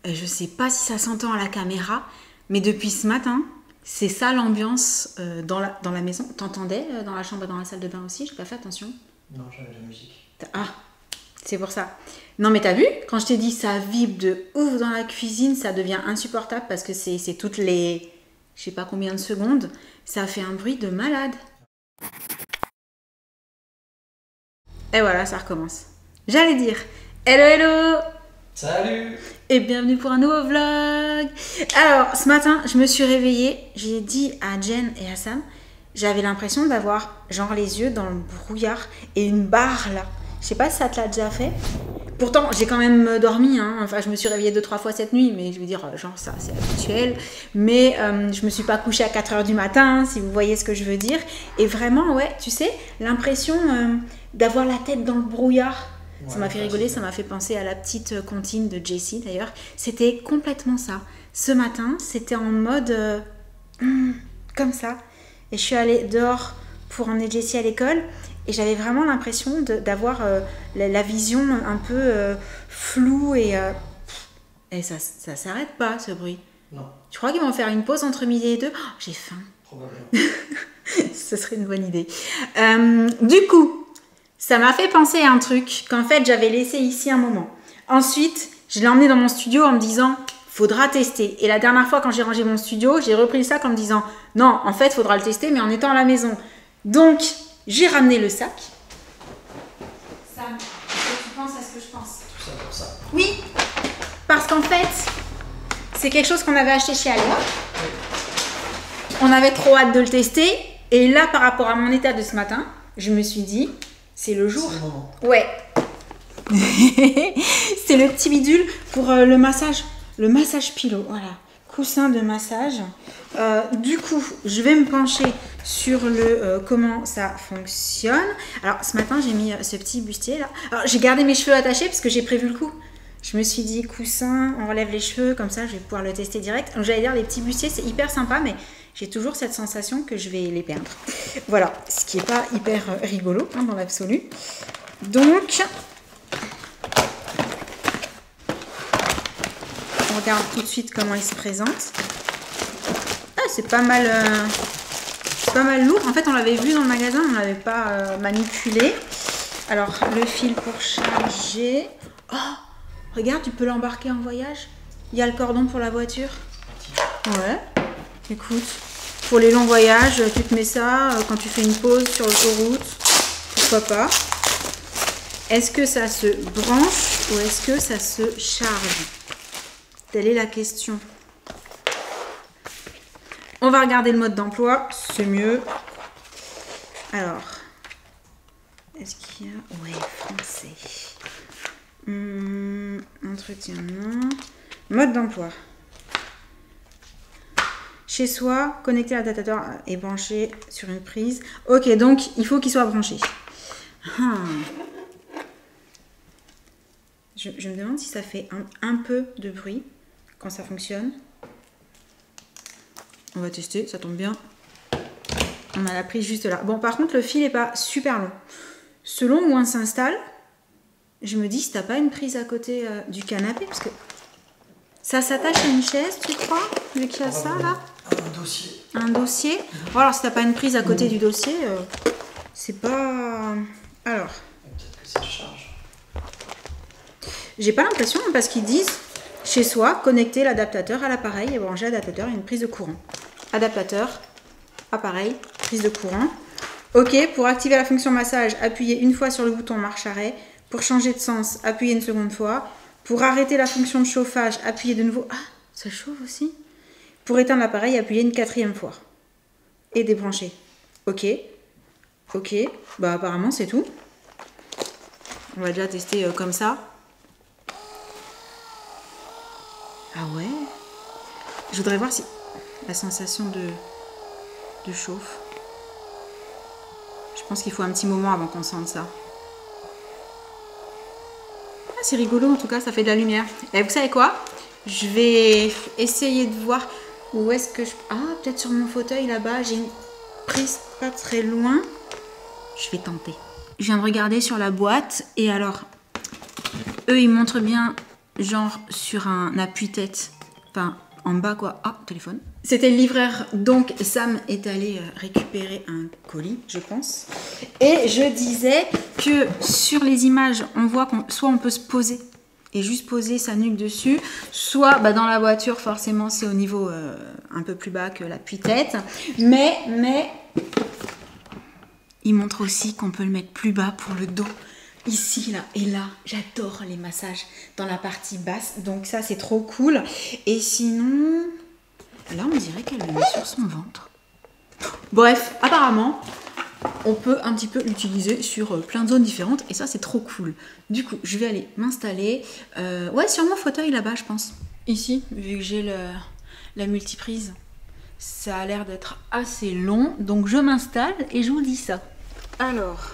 Je sais pas si ça s'entend à la caméra, mais depuis ce matin, c'est ça l'ambiance dans la maison. T'entendais dans la chambre et dans la salle de bain aussi? J'ai pas fait attention. Non, j'avais la musique. Ah, c'est pour ça. Non mais t'as vu? Quand je t'ai dit ça vibre de ouf dans la cuisine, ça devient insupportable parce que c'est toutes les... Je sais pas combien de secondes. Ça fait un bruit de malade. Et voilà, ça recommence. J'allais dire hello hello! Salut! Et bienvenue pour un nouveau vlog. Alors, ce matin, je me suis réveillée. J'ai dit à Jen et à Sam, j'avais l'impression d'avoir genre les yeux dans le brouillard et une barre là. Je sais pas si ça te l'a déjà fait. Pourtant, j'ai quand même dormi. Hein. Enfin, je me suis réveillée 2-3 fois cette nuit, mais je veux dire, genre ça, c'est habituel. Mais je me suis pas couchée à 4 h du matin, si vous voyez ce que je veux dire. Et vraiment, ouais, tu sais, l'impression d'avoir la tête dans le brouillard. Ouais, ça m'a fait rigoler, ça m'a fait penser à la petite comptine de Jessie d'ailleurs. C'était complètement ça. Ce matin, c'était en mode comme ça. Et je suis allée dehors pour emmener Jessie à l'école. Et j'avais vraiment l'impression d'avoir la vision un peu floue et ça s'arrête pas ce bruit. Non. Tu crois qu'ils vont faire une pause entre midi et deux? Oh, j'ai faim. Probablement. Ce serait une bonne idée. Du coup, ça m'a fait penser à un truc qu'en fait j'avais laissé ici un moment. Ensuite, je l'ai emmené dans mon studio en me disant faudra tester. Et la dernière fois quand j'ai rangé mon studio, j'ai repris le sac en me disant non, en fait faudra le tester mais en étant à la maison. Donc, j'ai ramené le sac. Sam, est-ce que tu penses à ce que je pense? Tout ça pour ça. Oui, parce qu'en fait, c'est quelque chose qu'on avait acheté chez Aléa. Oui. On avait trop hâte de le tester. Et là, par rapport à mon état de ce matin, je me suis dit, c'est le jour. C'est le moment. Ouais. C'est le petit bidule pour le massage pillow. Voilà, coussin de massage. Du coup, je vais me pencher sur le comment ça fonctionne. Alors, ce matin, j'ai mis ce petit bustier là. Alors, j'ai gardé mes cheveux attachés parce que j'ai prévu le coup. Je me suis dit, coussin, on relève les cheveux, comme ça, je vais pouvoir le tester direct. Donc, j'allais dire, les petits bustiers, c'est hyper sympa, mais j'ai toujours cette sensation que je vais les perdre. Voilà, ce qui n'est pas hyper rigolo hein, dans l'absolu. Donc, on regarde tout de suite comment il se présente. Ah, c'est pas mal lourd. En fait, on l'avait vu dans le magasin, on ne l'avait pas manipulé. Alors, le fil pour charger. Oh, regarde, tu peux l'embarquer en voyage. Il y a le cordon pour la voiture. Ouais. Écoute, pour les longs voyages, tu te mets ça quand tu fais une pause sur l'autoroute. Pourquoi pas. Est-ce que ça se branche ou est-ce que ça se charge? Telle est la question. On va regarder le mode d'emploi, c'est mieux. Alors, est-ce qu'il y a... Ouais, français. Entretien, non. Mode d'emploi. Chez soi, connecter l'adaptateur et branché sur une prise. Ok, donc il faut qu'il soit branché. Je me demande si ça fait un peu de bruit quand ça fonctionne. On va tester, ça tombe bien. On a la prise juste là. Bon, par contre, le fil n'est pas super long. Selon où on s'installe, je me dis si t'as pas une prise à côté du canapé, parce que ça s'attache à une chaise, tu crois, vu qu'il y a ça là. Un dossier. Un dossier. Bon, alors si t'as pas une prise à côté du dossier, c'est pas... Alors. Peut-être que ça charge. J'ai pas l'impression parce qu'ils disent chez soi, connecter l'adaptateur à l'appareil et brancher l'adaptateur et une prise de courant. Adaptateur, appareil, prise de courant. Ok, pour activer la fonction massage, appuyez une fois sur le bouton marche-arrêt. Pour changer de sens, appuyez une seconde fois. Pour arrêter la fonction de chauffage, appuyez de nouveau. Ah, ça chauffe aussi. Pour éteindre l'appareil, appuyez une 4e fois. Et débrancher. Ok. Ok. Bah apparemment c'est tout. On va déjà tester comme ça. Ah ouais. Je voudrais voir si la sensation de chauffe. Je pense qu'il faut un petit moment avant qu'on sente ça. Ah, c'est rigolo en tout cas, ça fait de la lumière. Et vous savez quoi? Je vais essayer de voir où est-ce que je... Ah, peut-être sur mon fauteuil là-bas, j'ai une prise pas très loin. Je vais tenter. Je viens de regarder sur la boîte et alors, eux ils montrent bien genre sur un appuie-tête, enfin en bas quoi. Ah, téléphone. C'était le livreur, donc Sam est allé récupérer un colis, je pense. Et je disais que sur les images, on voit qu'on soit on peut se poser et juste poser sa nuque dessus, soit dans la voiture, forcément c'est au niveau un peu plus bas que l'appui-tête, mais il montre aussi qu'on peut le mettre plus bas pour le dos. Ici, là et là, j'adore les massages dans la partie basse, donc ça c'est trop cool. Et sinon, là on dirait qu'elle le met sur son ventre. Bref, apparemment, on peut un petit peu l'utiliser sur plein de zones différentes et ça c'est trop cool. Du coup, je vais aller m'installer, ouais sur mon fauteuil là-bas je pense. Ici, vu que j'ai la multiprise, ça a l'air d'être assez long, donc je m'installe et je vous dis ça. Alors...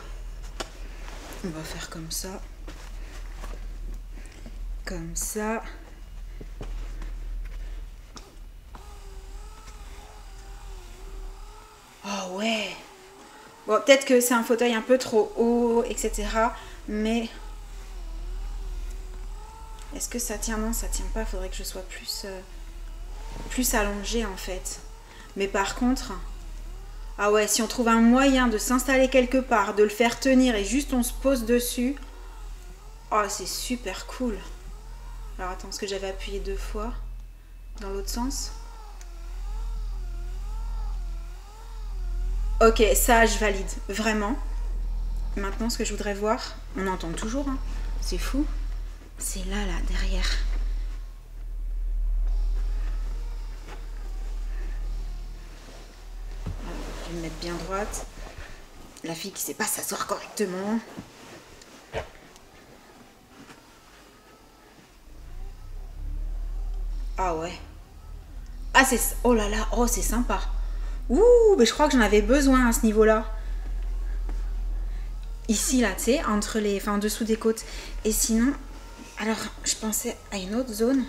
on va faire comme ça. Comme ça. Oh ouais. Bon, peut-être que c'est un fauteuil un peu trop haut, etc. Mais... est-ce que ça tient? Non, ça tient pas. Faudrait que je sois plus allongée en fait. Mais par contre... ah ouais, si on trouve un moyen de s'installer quelque part, de le faire tenir et juste on se pose dessus. Oh, c'est super cool. Alors attends, est-ce que j'avais appuyé 2 fois dans l'autre sens? Ok, ça je valide, vraiment. Maintenant, ce que je voudrais voir, on entend toujours, hein. C'est fou. C'est là, derrière. Je vais me mettre bien droite. La fille qui sait pas s'asseoir correctement. Ah ouais. Ah c'est... oh là là, oh c'est sympa. Ouh, mais je crois que j'en avais besoin à ce niveau-là. Ici, là, tu sais, entre les... enfin, en dessous des côtes. Et sinon... alors, je pensais à une autre zone.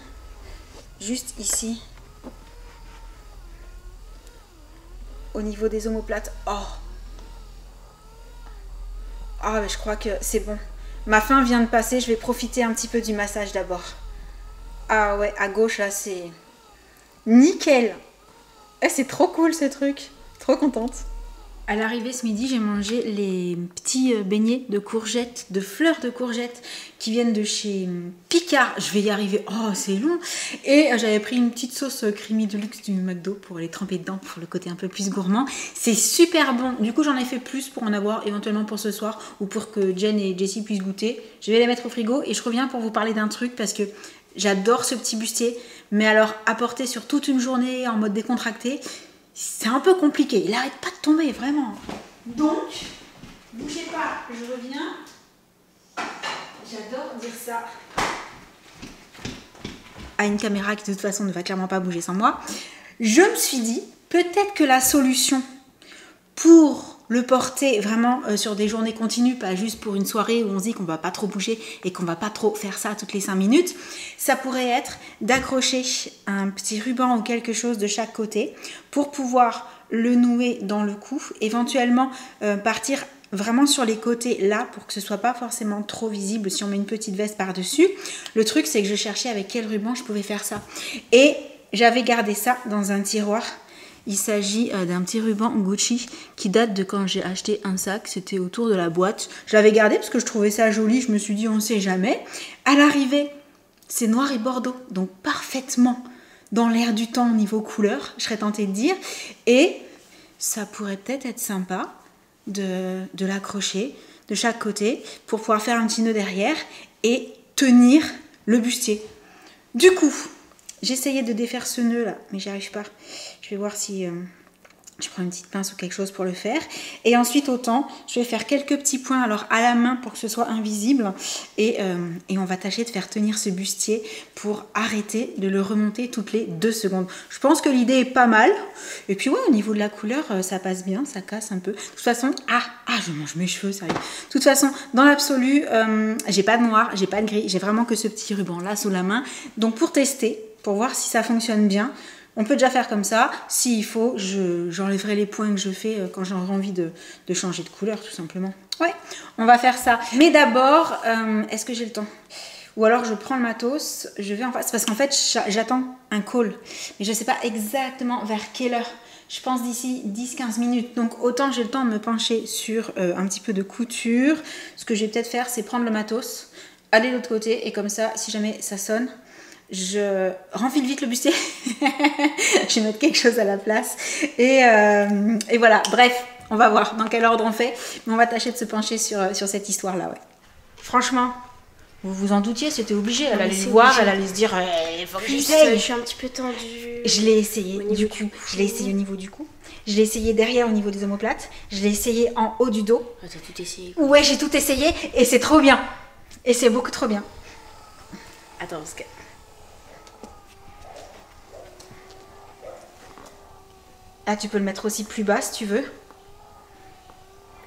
Juste ici. Au niveau des omoplates. Oh. Ah, mais je crois que c'est bon. Ma faim vient de passer. Je vais profiter un petit peu du massage d'abord. Ah ouais, à gauche, là, c'est... nickel. Eh, c'est trop cool, ce truc. Trop contente. À l'arrivée ce midi, j'ai mangé les petits beignets de courgettes, de fleurs de courgettes qui viennent de chez Picard. Je vais y arriver. Oh, c'est long. Et j'avais pris une petite sauce creamy de luxe du McDo pour les tremper dedans pour le côté un peu plus gourmand. C'est super bon. Du coup, j'en ai fait plus pour en avoir éventuellement pour ce soir ou pour que Jen et Jessie puissent goûter. Je vais les mettre au frigo et je reviens pour vous parler d'un truc parce que j'adore ce petit bustier. Mais alors, à porter sur toute une journée en mode décontracté, c'est un peu compliqué. Il arrête pas de tomber, vraiment. Donc, bougez pas, je reviens. J'adore dire ça à une caméra qui de toute façon ne va clairement pas bouger sans moi. Je me suis dit, peut-être que la solution pour le porter vraiment sur des journées continues, pas juste pour une soirée où on se dit qu'on va pas trop bouger et qu'on va pas trop faire ça toutes les 5 minutes, ça pourrait être d'accrocher un petit ruban ou quelque chose de chaque côté pour pouvoir le nouer dans le cou, éventuellement partir vraiment sur les côtés là pour que ce soit pas forcément trop visible si on met une petite veste par-dessus. Le truc c'est que je cherchais avec quel ruban je pouvais faire ça et j'avais gardé ça dans un tiroir. Il s'agit d'un petit ruban Gucci qui date de quand j'ai acheté un sac. C'était autour de la boîte. Je l'avais gardé parce que je trouvais ça joli. Je me suis dit, on ne sait jamais. À l'arrivée, c'est noir et bordeaux. Donc parfaitement dans l'air du temps au niveau couleur, je serais tentée de dire. Et ça pourrait peut-être être sympa de l'accrocher de chaque côté pour pouvoir faire un petit nœud derrière et tenir le bustier. Du coup... j'essayais de défaire ce nœud là, mais j'y arrive pas. Je vais voir si je prends une petite pince ou quelque chose pour le faire. Et ensuite autant, je vais faire quelques petits points alors à la main pour que ce soit invisible. Et on va tâcher de faire tenir ce bustier pour arrêter de le remonter toutes les 2 secondes. Je pense que l'idée est pas mal. Et puis ouais, au niveau de la couleur, ça passe bien, ça casse un peu. De toute façon, je mange mes cheveux, ça y est. De toute façon, dans l'absolu, j'ai pas de noir, j'ai pas de gris, j'ai vraiment que ce petit ruban là sous la main. Donc pour tester, pour voir si ça fonctionne bien. On peut déjà faire comme ça. S'il faut, j'enlèverai les points que je fais quand j'aurai envie de changer de couleur, tout simplement. Ouais, on va faire ça. Mais d'abord, est-ce que j'ai le temps? Ou alors je prends le matos, je vais en face. Parce qu'en fait, j'attends un call. Mais je ne sais pas exactement vers quelle heure. Je pense d'ici 10-15 minutes. Donc autant j'ai le temps de me pencher sur un petit peu de couture. Ce que je vais peut-être faire, c'est prendre le matos, aller de l'autre côté. Et comme ça, si jamais ça sonne, je renfile vite le bustier. Je vais mettre quelque chose à la place. Et voilà. Bref, on va voir dans quel ordre on fait. Mais on va tâcher de se pencher sur cette histoire-là. Ouais. Franchement, vous vous en doutiez, c'était obligé. Elle allait le voir, elle allait se dire il faut que j'essaye. Je suis un petit peu tendue. Je l'ai essayé du cou. Je l'ai essayé au niveau du cou. Je l'ai essayé derrière au niveau des omoplates. Je l'ai essayé en haut du dos. Oh, t'as tout essayé. Ouais, j'ai tout essayé et c'est trop bien. Et c'est beaucoup trop bien. Attends, parce que... Ah, tu peux le mettre aussi plus bas si tu veux.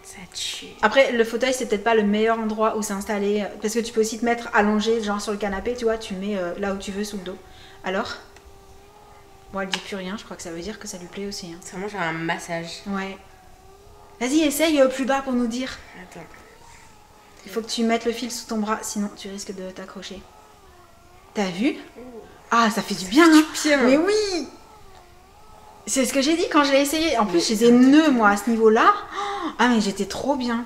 Ça tue. Après, le fauteuil, c'est peut-être pas le meilleur endroit où s'installer. Parce que tu peux aussi te mettre allongé, genre sur le canapé, tu vois, tu mets là où tu veux, sous le dos. Alors? Bon, elle dit plus rien, je crois que ça veut dire que ça lui plaît aussi. Hein. C'est vraiment genre un massage. Ouais. Vas-y, essaye plus bas pour nous dire. Attends. Il faut que tu mettes le fil sous ton bras, sinon tu risques de t'accrocher. T'as vu? Ah, ça fait du bien, hein. Mais oui! C'est ce que j'ai dit quand je l'ai essayé. En plus, j'ai des nœuds, moi, à ce niveau-là. Ah, mais j'étais trop bien.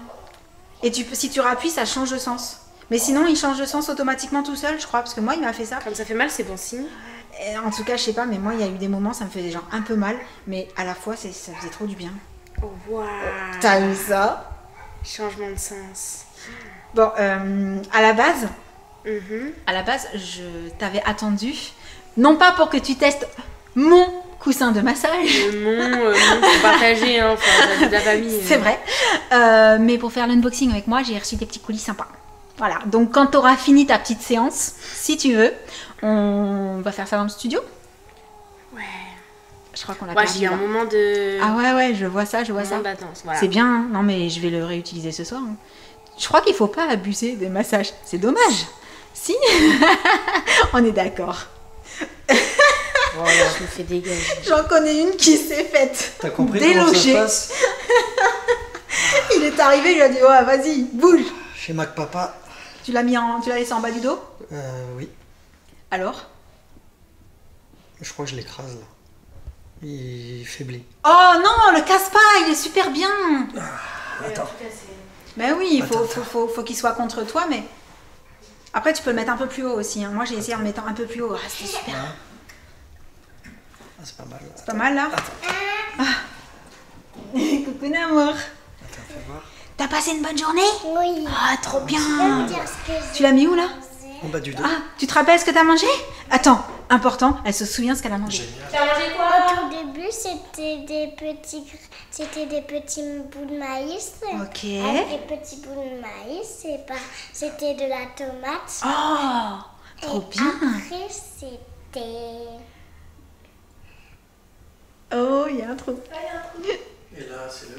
Et si tu rappuies, ça change de sens. Mais sinon, il change de sens automatiquement tout seul, je crois. Parce que moi, il m'a fait ça. Comme ça fait mal, c'est bon signe. Et en tout cas, je sais pas, mais moi, il y a eu des moments, ça me faisait genre un peu mal. Mais à la fois, ça faisait trop du bien. Oh, waouh. T'as vu ça? Changement de sens. Bon, à la base, je t'avais attendu. Non pas pour que tu testes mon coussin de massage. Mon pour partager, hein, enfin, de la famille. C'est vrai. Mais pour faire l'unboxing avec moi, j'ai reçu des petits colis sympas. Voilà. Donc, quand tu auras fini ta petite séance, si tu veux, on va faire ça dans le studio. Ouais. Je crois qu'on l'a Moi, perdu, j'ai eu un là. moment de... Ah ouais, je vois ça, moment d'attente, voilà. C'est bien, hein. Non, mais je vais le réutiliser ce soir. Hein. Je crois qu'il faut pas abuser des massages. C'est dommage. Si. On est d'accord. Voilà, je me fais dégager. J'en connais une qui s'est faite T'as compris déloger. comment ça se passe? Il est arrivé, il lui a dit ouais, vas-y, bouge. Chez Mac Papa. Tu l'as laissé en bas du dos? Oui. Alors? Je crois que je l'écrase là. Il faiblit. Oh non, le casse pas, il est super bien. Attends. Ben oui, il Attends. faut qu'il soit contre toi, mais après tu peux le mettre un peu plus haut aussi. Hein. Moi j'ai essayé en le mettant un peu plus haut. Ah, c'était super. Ah, c'est pas mal là. C'est pas mal là. Ah. Coucou Namour. Attends, fais voir. T'as passé une bonne journée? Oui. Ah, trop bien. Je vais vous dire ce que j'ai Tu l'as mis où là? En bas du dos. Ah, tu te rappelles ce que t'as mangé? Attends, important, elle se souvient ce qu'elle a mangé. T'as mangé quoi? Au tout début, c'était des petits bouts de maïs. Ok. Avec des petits bouts de maïs. C'était de la tomate. Oh, trop Et bien. après, c'était... Oh, il y a un trou. Et là, c'est le.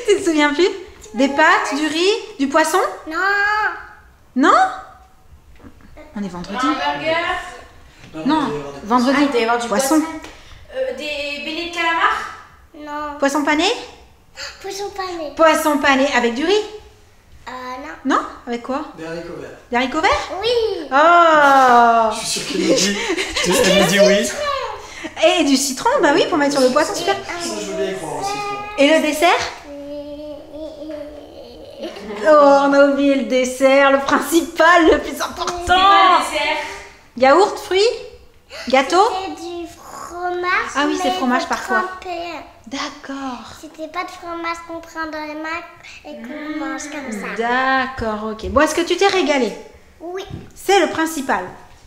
Tu te souviens plus? Des pâtes, du riz, du poisson? Non. Non? On est vendredi. Non, vendredi. il doit y avoir du poisson. Des beignets de calamar? Non. Poisson pané? Poisson pané. Poisson pané avec du riz? Non. Non? Avec quoi? Des haricots verts. Des haricots verts? Oui. Oh! Je suis sûr qu'elle me dit. Elle me dit oui. Et du citron, bah oui, pour mettre sur le poisson, super. Ça, je veux bien y croire aussi. Et le dessert? Oh, on a oublié le dessert, le principal, le plus important. Yaourt, fruits, gâteau. C'était du fromage. Ah oui, c'est mais fromage parfois. trempé. D'accord. C'était pas de fromage qu'on prend dans les mains et qu'on mange comme ça. D'accord, ok. Bon, est-ce que tu t'es régalé? Oui. C'est le principal.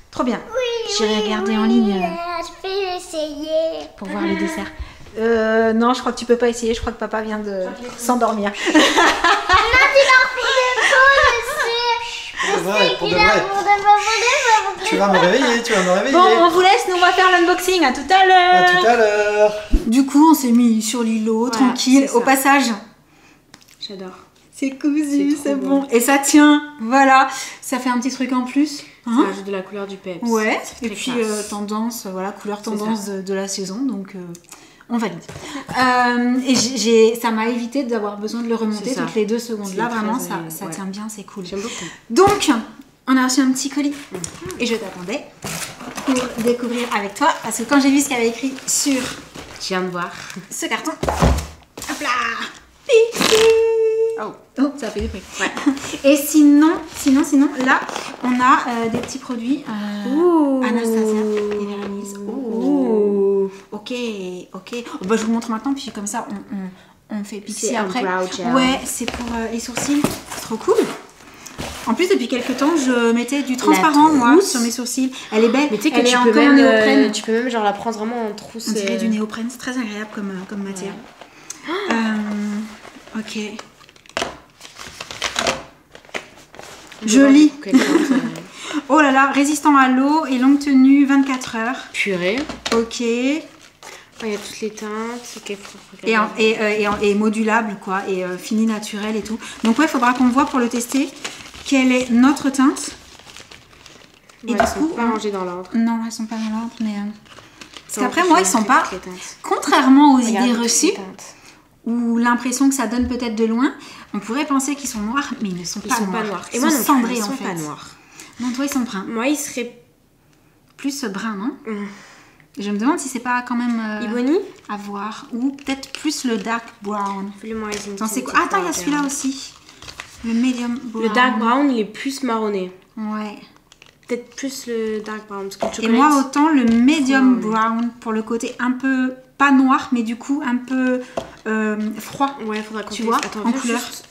Trop bien. Oui. J'irai regarder en ligne Je vais essayer. pour voir les desserts. Non, je crois que tu peux pas essayer. Je crois que papa vient de s'endormir. Pour de vrai, pour de vrai. Tu vas me réveiller, tu vas me réveiller. Bon, on vous laisse. Nous, on va faire l'unboxing. À tout à À l'heure. tout à l'heure. Du coup, on s'est mis sur l'îlot, tranquille, c'est au ça. passage. J'adore. C'est cousu, C'est c'est trop bon. bon. Et ça tient, voilà. Ça fait un petit truc en plus. Ça Hein, rajoute de la couleur du peps. ouais. C'est Et très puis classe. tendance, voilà, couleur C'est tendance de la saison. Donc On valide. Ça m'a évité d'avoir besoin de le remonter toutes les 2 secondes. Là, vraiment, ça tient bien, c'est cool. J'aime beaucoup. Donc, on a reçu un petit colis. Et je t'attendais pour découvrir avec toi. Parce que quand j'ai vu ce qu'il y avait écrit sur Je viens de voir. ce carton, hop là, Pixie. Oh, ça a fait du bruit. Ouais. Et sinon, là, on a des petits produits. Anastasia et Véronise. Ok. Oh, bah, je vous montre maintenant, puis comme ça, on fait Pixie C'est un après. brow gel. Ouais, c'est pour les sourcils. Trop cool. En plus, depuis quelques temps, je mettais du transparent, moi, trousse. sur mes sourcils. Elle est belle. Mais tu sais que Elle est tu en peux, comme en néoprène. tu peux même genre la prendre vraiment en trousse. On dirait du néoprène. C'est très agréable comme matière. Ok. Joli. Oh là là, résistant à l'eau et longue tenue 24 heures. Purée. Ok. Il y a toutes les teintes. Ok, Et modulable, quoi. Et fini naturel et tout. Donc, ouais, il faudra qu'on voit pour le tester quelle est notre teinte. Et elles sont pas rangées dans l'ordre. Non, elles sont pas dans l'ordre, mais. Parce Non, qu'après, je moi, vais ils sont montrer pas. toutes les teintes. Contrairement aux Regarde idées toutes les reçues, teintes. ou l'impression que ça donne peut-être de loin, on pourrait penser qu'ils sont noirs, mais ils ne sont Ils pas sont noirs. pas noirs. Ils Et moi sont non plus, cendrés, ils en sont fait. pas noirs. Non, toi, ils sont bruns. Moi, ils seraient Plus brun, non Je me demande si c'est pas quand même Ebony. à voir. Ou peut-être plus le dark brown. Voluminizing Attends, c'est quoi tinted Ah, attends, il y a powder. celui-là aussi. Le medium brown. Le dark brown, il est plus marronné. Ouais. Peut-être plus le dark brown. Parce que le Et moi, chocolate, autant le medium Oh. brown pour le côté un peu, pas noir, mais du coup un peu froid. ouais, faudra qu'on Tu teste. vois, Attends, en viens couleur. juste-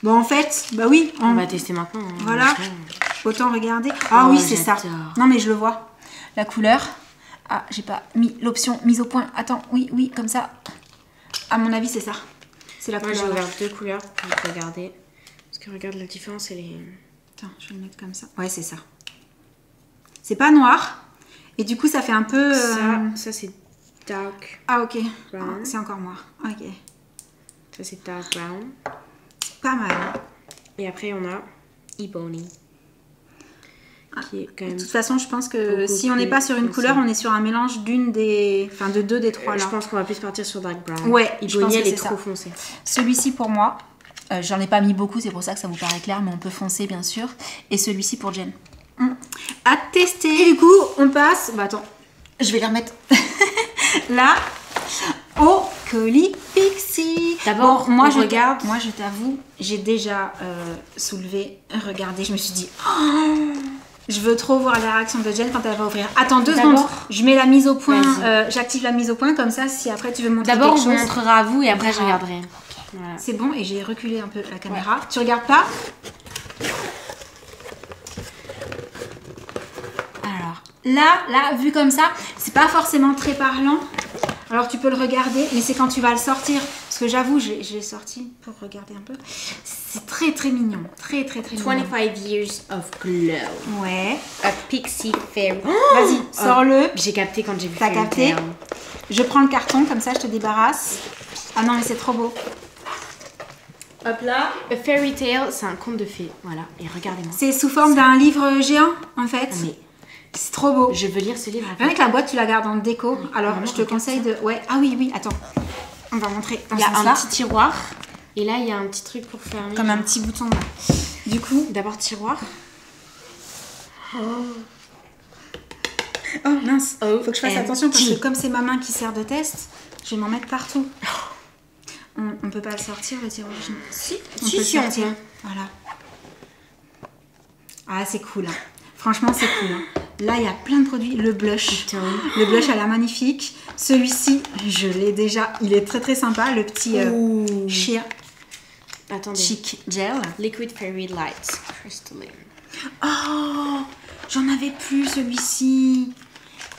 Bon, en fait, bah oui, On va tester maintenant. hein, Voilà. franchement. Autant regarder. Ah Oh, oui, c'est ça. j'adore. Non, mais je le vois. La couleur. Ah, j'ai pas mis l'option mise au point. Attends, oui, comme ça. À mon avis, c'est ça. C'est la Moi, j'ai couleur. ouvert 2 couleurs pour regarder. Parce que regarde la différence, elle est. Attends, je vais le mettre comme ça. Ouais, c'est ça. C'est pas noir. Et du coup, ça fait un peu. Ça c'est dark. Ah, ok. Brown. Ah, c'est encore noir. Ok. Ça c'est dark brown. Pas mal. Et après, on a Ebony. Qui est quand même. De toute façon, je pense que Beaucoup si on n'est plus pas sur une foncé. couleur, on est sur un mélange de deux des trois là. Je pense qu'on va plus partir sur dark brown. Ouais, je pense Ebony, que elle est c'est trop ça. foncée. Celui-ci pour moi, j'en ai pas mis beaucoup, c'est pour ça que ça vous paraît clair, mais on peut foncer bien sûr. Et celui-ci pour Jen. À tester. Et du coup, on passe. Bah attends, je vais les remettre là au colis Pixie. D'abord, moi on je regarde. Moi, je t'avoue, j'ai déjà soulevé, regardé, je me suis dit. Oh, je veux trop voir la réaction de Jen quand elle va ouvrir. Attends 2 secondes. D'abord- Je mets la mise au point. Vas-y. J'active la mise au point comme ça. Si après tu veux montrer D'abord, on quelque vous chose. montrera à vous et après, je Voilà. regarderai. Voilà. C'est bon et j'ai reculé un peu la caméra. Tu regardes pas? Alors là, vu comme ça, c'est pas forcément très parlant. Alors tu peux le regarder, mais c'est quand tu vas le sortir. Parce que j'avoue, je l'ai sorti pour regarder un peu. C'est très très mignon. Très mignon. 25 years of glow. Ouais. A Pixie Fairy. Vas-y, sors-le. J'ai capté quand j'ai vu T'as Fairy capté? Tale. Je prends le carton, comme ça je te débarrasse. Ah non, mais c'est trop beau. Hop là. A Fairy Tale, c'est un conte de fées. Voilà. Et regardez-moi. C'est sous forme d'un livre géant, en fait. Ah, mais C'est trop beau. je veux lire ce livre. Rien que la boîte, tu la gardes en déco. Alors, Vraiment, je te regarde conseille de... Ouais. Ah oui, attends. On va montrer dans Il y a ce un sens-là. petit tiroir. Et là, il y a un petit truc pour fermer. Comme un petit bouton. Là. Du coup... D'abord, tiroir. Oh mince. Oh, Faut que je fasse attention parce que comme c'est ma main qui sert de test, je vais m'en mettre partout. On peut pas le sortir, le tiroir. Si, on peut le si, on sortir. peut. Voilà. Ah, c'est cool. Hein. Franchement, c'est cool. Hein. Là, il y a plein de produits. Le blush. Putain. Le blush a l'air magnifique. Celui-ci, je l'ai déjà. Il est très sympa. Le petit sheer Attendez. chic gel. Liquid Fairy Light Crystalline. Oh, j'en avais plus celui-ci.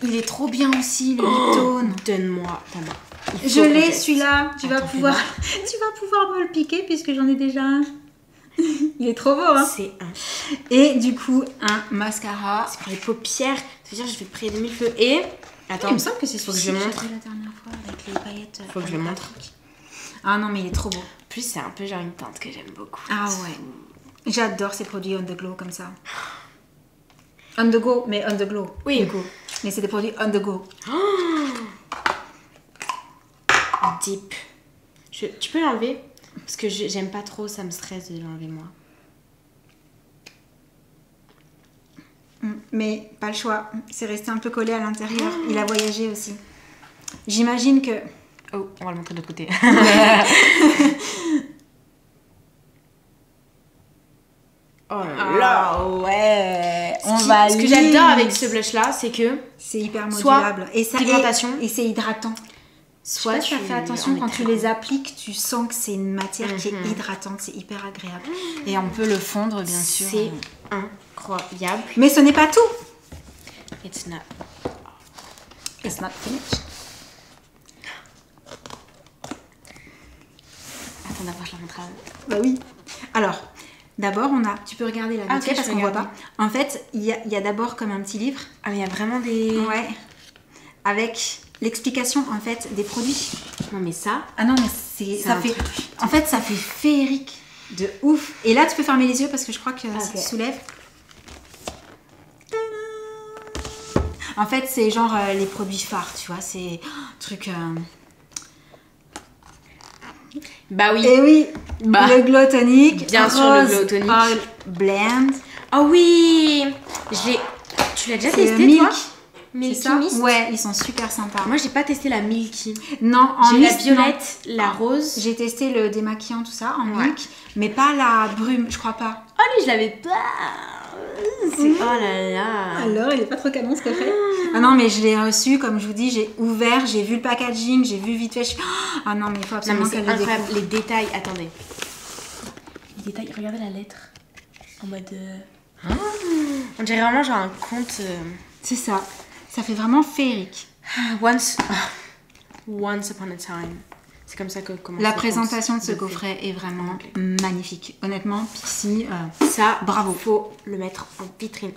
Il est trop bien aussi, le lip tone. Donne-moi ta main. Il faut Je qu'on l'ai teste. celui-là. Tu vas Attends, pouvoir, fais tu vas pouvoir me le piquer puisque j'en ai déjà un. Il est trop beau, hein. C'est un. Et du coup, un mascara. C'est pour les paupières. Ça veut dire que je vais prier de mille feux. Et. Attends. Il me semble que c'est Faut que celui-ci je que montre. j'avais la dernière fois avec les paillettes. Faut que je le montre. Ah non, mais il est trop beau. En plus, c'est un peu genre une teinte que j'aime beaucoup. Ah ouais. J'adore ces produits on the glow comme ça. On the go, mais on the glow. Oui. Du coup. Mais c'est des produits on the go. deep. Tu peux l'enlever? Parce que j'aime pas trop, ça me stresse de l'enlever moi. Mais pas le choix, c'est resté un peu collé à l'intérieur. Il a voyagé aussi. J'imagine que... Oh, on va le montrer de l'autre côté. Oh là là, ouais. Ce que j'adore avec ce blush là, c'est que c'est hyper soit modulable. Et ça, pigmentation. et c'est hydratant. Soit tu fais attention quand tu les appliques, tu sens que c'est une matière qui est hydratante, c'est hyper agréable. Et on peut le fondre, bien sûr. C'est incroyable. Mais ce n'est pas tout. It's not finished. Attends, d'abord je la montre à vous. Bah oui. Alors, d'abord on a... Tu peux regarder la bouteille ok, parce je qu'on voit regarde. pas. En fait, il y a d'abord comme un petit livre. Ah, mais il y a vraiment des... Ouais. Avec l'explication en fait des produits. Non mais ça... Ah non, mais ça fait... En fait, ça fait féerique de ouf. Et là, tu peux fermer les yeux parce que je crois que ça te soulève. En fait, c'est genre les produits phares, tu vois. C'est truc... Bah oui. Et oui, Bah, le Glow Tonic. bien sûr, le Glow Tonic. Oil Blend. Oh oui. Tu l'as déjà C'est testé Milk. toi? C'est Milky ça? Mist. Ouais, ils sont super sympas. Moi j'ai pas testé la Milky. Non, en J'ai la mist, violette, non. la rose. J'ai testé le démaquillant, tout ça, en Ouais. milk, mais pas la brume, je crois pas. Oh lui je l'avais pas. Oh là là. Alors, il est pas trop canon ce coffret. Ah non, mais je l'ai reçu, comme je vous dis, j'ai ouvert, j'ai vu le packaging, j'ai vu vite fait. Ah non, mais il faut Non absolument mais c'est qu'elle le incroyable. découvre. Les détails, attendez. Les détails, regardez la lettre. En mode... On dirait vraiment genre un conte... C'est ça. Ça fait vraiment féerique. Once upon a time. C'est comme ça que commence La le présentation de conte ce de fées. coffret est vraiment magnifique. Honnêtement, Pixie, Ça, bravo. faut le mettre en vitrine.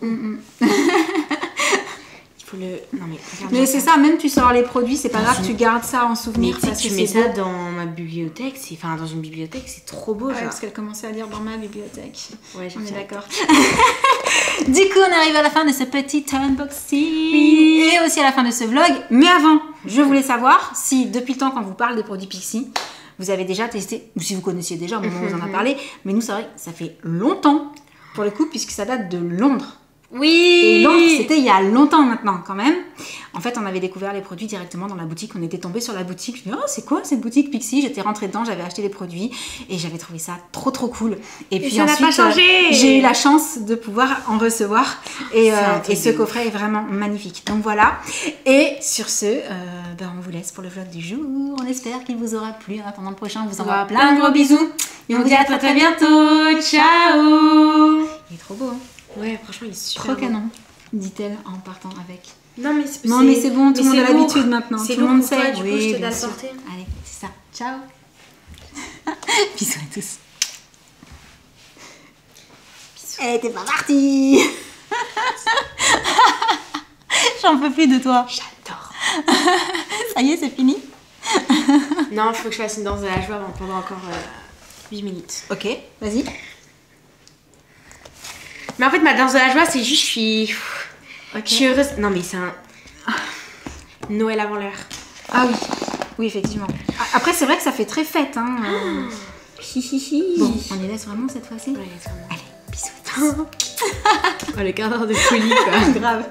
Il faut le... Non mais regarde. Mais c'est ça, même tu sors les produits, c'est pas grave, tu gardes ça en Mais souvenir. tu sais parce que tu que mets c'est ça beau. dans ma bibliothèque, enfin dans une bibliothèque, c'est trop beau Ouais, genre. parce qu'elle commençait à lire dans ma bibliothèque. Ouais, On est j'ai d'accord. Du coup, on arrive à la fin de ce petit unboxing. Et aussi à la fin de ce vlog. Mais avant, je voulais savoir si depuis le temps qu'on vous parle des produits Pixie, vous avez déjà testé, ou si vous connaissiez déjà au moment où on en a parlé, mais nous c'est vrai que ça fait longtemps pour le coup puisque ça date de Londres. Oui. Et Londres, c'était il y a longtemps maintenant quand même. En fait, on avait découvert les produits directement dans la boutique. On était tombé sur la boutique. Je me dis, oh, c'est quoi cette boutique Pixie? J'étais rentrée dedans, j'avais acheté les produits et j'avais trouvé ça trop cool. Et puis ça n'a ensuite, pas changé. j'ai eu la chance de pouvoir en recevoir. Et un truc ce de ouf. coffret est vraiment magnifique. Donc voilà. Et sur ce, on vous laisse pour le vlog du jour. On espère qu'il vous aura plu. En attendant le prochain, on vous envoie plein de gros bisous. Et on vous dit à très bientôt. Ciao. Il est trop beau, hein? Ouais, franchement, il est super Trop beau. canon, dit-elle en partant avec. Non mais c'est bon, tout le monde a l'habitude maintenant. C'est Tout le lourd monde pour toi, sait. du coup, Oui, je te bien dois le sûr. porter. Allez, c'est ça. Ciao. Bisous à tous. Elle était pas partie. J'en peux plus de toi. J'adore. Ça y est, c'est fini. Non, il faut que je fasse une danse de la joie pendant encore 8 minutes. Ok, vas-y. Mais en fait, ma danse de la joie, c'est juste, je suis heureuse. Non, mais c'est un... Noël avant l'heure. Ah oui, oui effectivement. Après c'est vrai que ça fait très fête. Hein. Bon, on les laisse vraiment cette fois-ci. Ouais, c'est vraiment- Allez, bisous. Oh, le quart d'heure de folie, quoi. Grave.